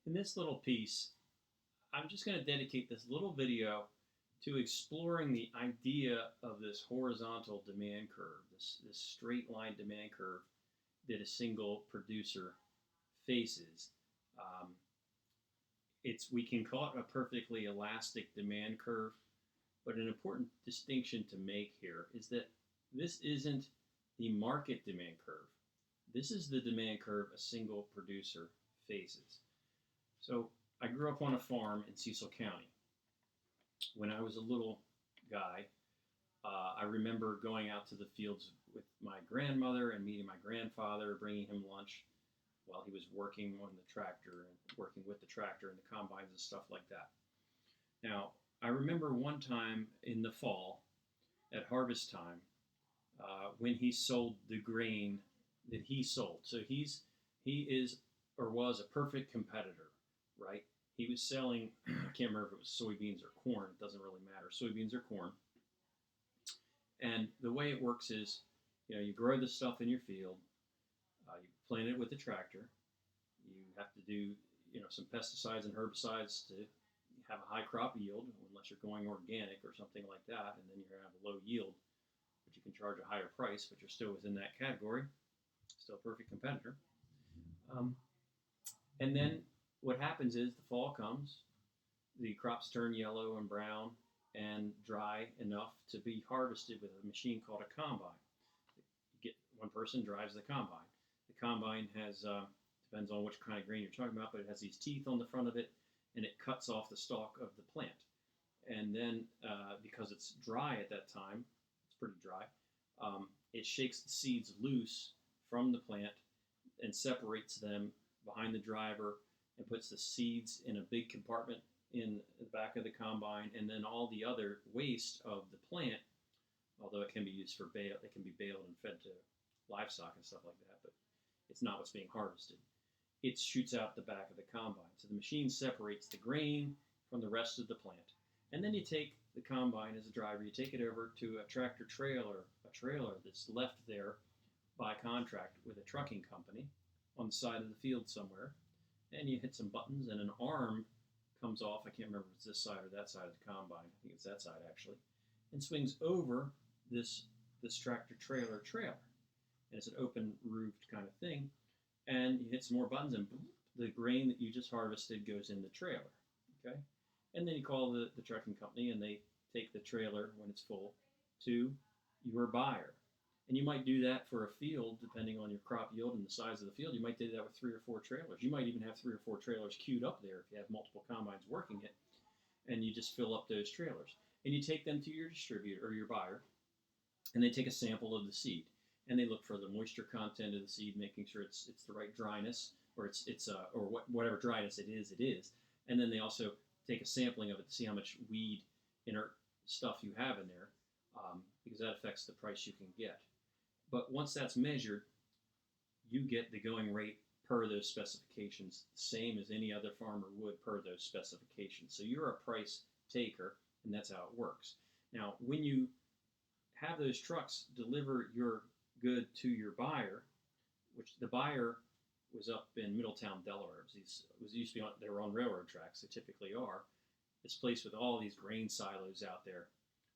In this little piece, I'm just going to dedicate this little video to exploring the idea of this horizontal demand curve, this straight line demand curve that a single producer faces. Um, we can call it a perfectly elastic demand curve, but an important distinction to make here is that this isn't the market demand curve. This is the demand curve a single producer faces. So I grew up on a farm in Cecil County. When I was a little guy, I remember going out to the fields with my grandmother and meeting my grandfather, bringing him lunch while he was working on the tractor and working with the tractor and the combines and stuff like that. Now, I remember one time in the fall at harvest time when he sold the grain that he sold. So he is or was a perfect competitor, right? He was selling, I can't remember if it was soybeans or corn, it doesn't really matter, soybeans or corn. And the way it works is, you grow the stuff in your field, you plant it with the tractor, you have to do, some pesticides and herbicides to have a high crop yield, unless you're going organic or something like that, and then you're going to have a low yield, but you can charge a higher price, but you're still within that category, still a perfect competitor. And then what happens is the fall comes, the crops turn yellow and brown and dry enough to be harvested with a machine called a combine. One person drives the combine. The combine has, depends on which kind of grain you're talking about, but it has these teeth on the front of it, and it cuts off the stalk of the plant. And then, because it's dry at that time, it's pretty dry, it shakes the seeds loose from the plant and separates them behind the driver and puts the seeds in a big compartment in the back of the combine, and then all the other waste of the plant, although it can be used for bale, it can be baled and fed to livestock and stuff like that, but it's not what's being harvested. It shoots out the back of the combine. So the machine separates the grain from the rest of the plant. And then you take the combine as a driver, you take it over to a tractor trailer, a trailer that's left there by contract with a trucking company on the side of the field somewhere, and you hit some buttons and an arm comes off. I can't remember if it's this side or that side of the combine. I think it's that side actually, and swings over this tractor trailer. And it's an open roofed kind of thing. And you hit some more buttons and boom, the grain that you just harvested goes in the trailer. Okay? And then you call the trucking company and they take the trailer when it's full to your buyer. And you might do that for a field, depending on your crop yield and the size of the field. You might do that with 3 or 4 trailers. You might even have 3 or 4 trailers queued up there if you have multiple combines working it, and you just fill up those trailers. And you take them to your distributor or your buyer, and they take a sample of the seed, and they look for the moisture content of the seed, making sure it's the right dryness, or whatever dryness it is. And then they also take a sampling of it to see how much weed, inert stuff you have in there, because that affects the price you can get. But once that's measured, you get the going rate per those specifications, the same as any other farmer would per those specifications. So you're a price taker, and that's how it works. Now, when you have those trucks deliver your good to your buyer, which the buyer was up in Middletown, Delaware. They were on railroad tracks. They typically are. This place with all these grain silos out there,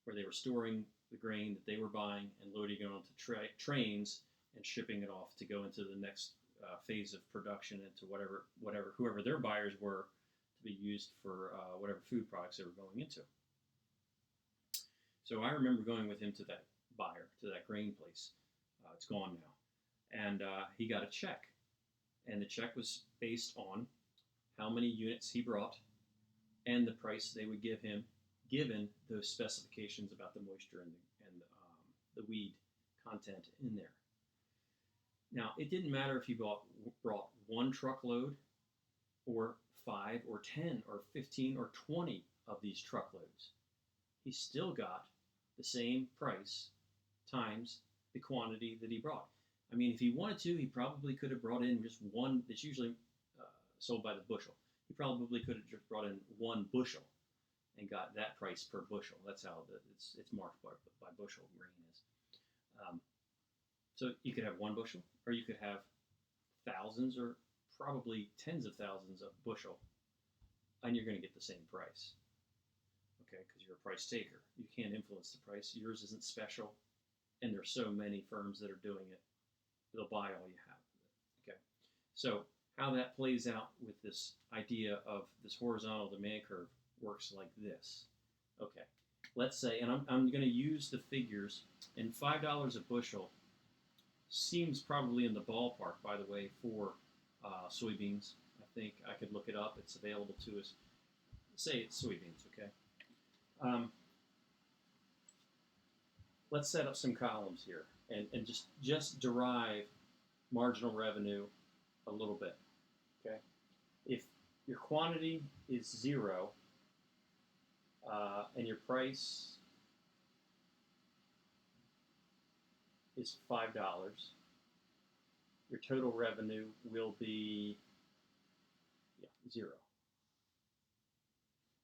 where they were storing the grain that they were buying and loading it onto trains and shipping it off to go into the next phase of production, into whoever their buyers were, to be used for whatever food products they were going into. So I remember going with him to that buyer, to that grain place. It's gone now. And he got a check. And the check was based on how many units he brought and the price they would give him, given those specifications about the moisture and the weed content in there. Now, it didn't matter if he brought 1 truckload or 5 or 10 or 15 or 20 of these truckloads. He still got the same price times the quantity that he brought. I mean, if he wanted to, he probably could have brought in just one. It's usually sold by the bushel. He probably could have just brought in 1 bushel and got that price per bushel. That's how it's marked by bushel, grain is. So you could have 1 bushel, or you could have thousands or probably tens of thousands of bushel, and you're going to get the same price. Okay, because you're a price taker. You can't influence the price. Yours isn't special, and there's so many firms that are doing it. They'll buy all you have. Okay, so how that plays out with this idea of this horizontal demand curve works like this. Okay, let's say, and I'm going to use the figures, and $5 a bushel seems probably in the ballpark, by the way, for soybeans. I think I could look it up. It's available to us. Say it's soybeans, okay? Let's set up some columns here and just derive marginal revenue a little bit, okay? If your quantity is 0 and your price is $5, your total revenue will be 0.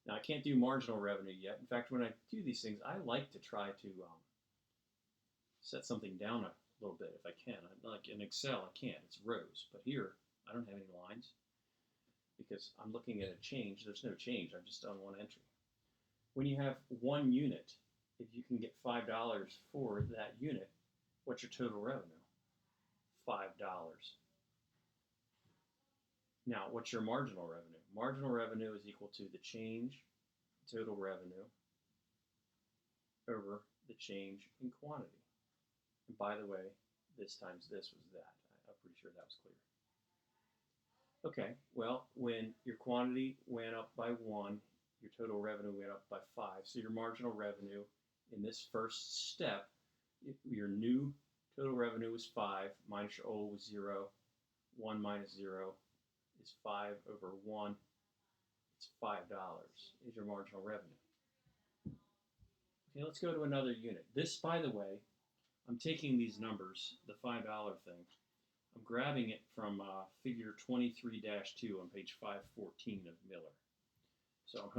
Now, I can't do marginal revenue yet. In fact, when I do these things, I like to try to set something down a little bit if I can. Like in Excel, I can't. It's rows. But here, I don't have any lines because I'm looking at a change. There's no change. I've just done one entry. When you have one unit, if you can get $5 for that unit, what's your total revenue? $5. Now, what's your marginal revenue? Marginal revenue is equal to the change total revenue over the change in quantity. And by the way, this times this was that. I'm pretty sure that was clear. Okay, well, when your quantity went up by 1, your total revenue went up by 5. So your marginal revenue in this first step, your new total revenue was 5, minus your old was 0. 1 minus 0 is 5 over 1. It's $5 is your marginal revenue. Okay, let's go to another unit. This, by the way, I'm taking these numbers, the $5 thing, I'm grabbing it from figure 23-2 on page 514 of Miller. So I'm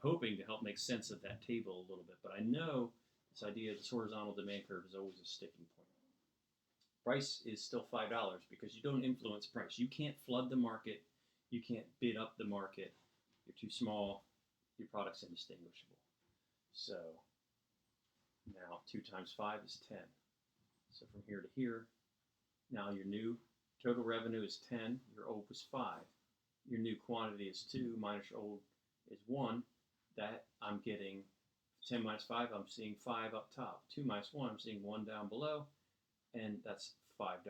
hoping to help make sense of that table a little bit, but I know this idea of this horizontal demand curve is always a sticking point. Price is still $5 because you don't influence price. You can't flood the market. You can't bid up the market. You're too small. Your product's indistinguishable. So now 2 times 5 is 10. So from here to here, now your new total revenue is 10. Your old was 5. Your new quantity is 2 minus your old is 1. That I'm getting 10 minus 5, I'm seeing 5 up top. 2 minus 1, I'm seeing 1 down below. And that's $5.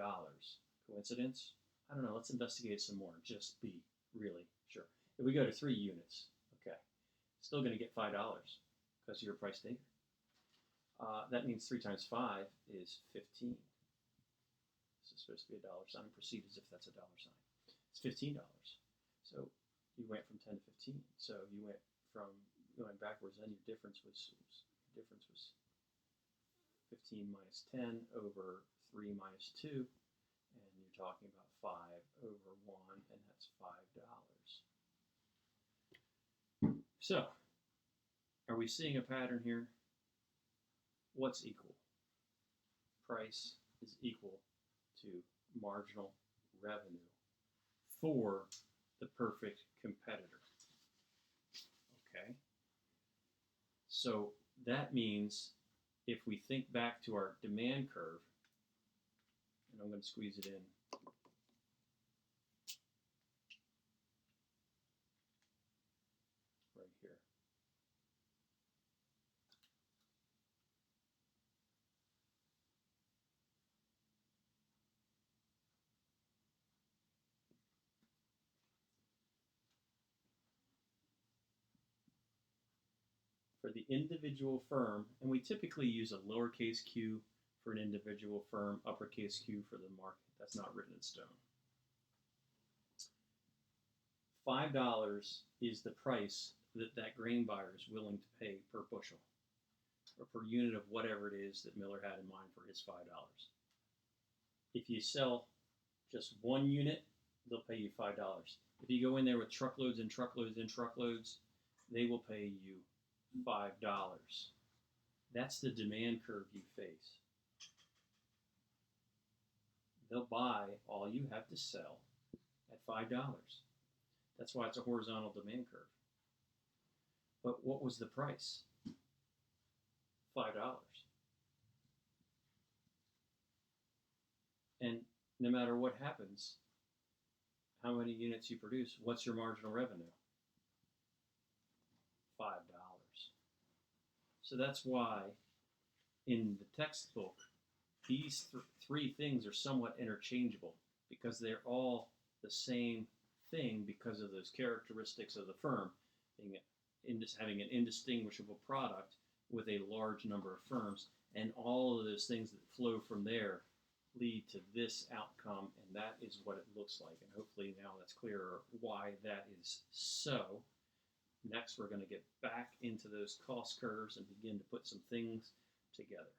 Coincidence? I don't know. Let's investigate some more. Just be really sure. If we go to 3 units, okay, still going to get $5 because you're a price taker. That means 3 times 5 is 15. This is supposed to be a dollar sign. Proceed as if that's a dollar sign. It's $15. So you went from 10 to 15. So you went from going backwards. Then your difference was 15 minus 10 over 3 minus 2, and you're talking about 5 over 1, and that's $5. So, are we seeing a pattern here? What's equal? Price is equal to marginal revenue for the perfect competitor. Okay? So, that means if we think back to our demand curve, and I'm going to squeeze it in. Right here. For the individual firm, and we typically use a lowercase q for an individual firm, uppercase Q for the market. That's not written in stone. $5 is the price that that grain buyer is willing to pay per bushel, or per unit of whatever it is that Miller had in mind for his $5. If you sell just 1 unit, they'll pay you $5. If you go in there with truckloads and truckloads and truckloads, they will pay you $5. That's the demand curve you face. They'll buy all you have to sell, at $5. That's why it's a horizontal demand curve. But what was the price? $5. And no matter what happens, how many units you produce, what's your marginal revenue? $5. So that's why in the textbook, these three things are somewhat interchangeable because they're all the same thing because of those characteristics of the firm, having an indistinguishable product with a large number of firms, and all of those things that flow from there lead to this outcome, and that is what it looks like. And hopefully now that's clearer why that is so. Next, we're going to get back into those cost curves and begin to put some things together.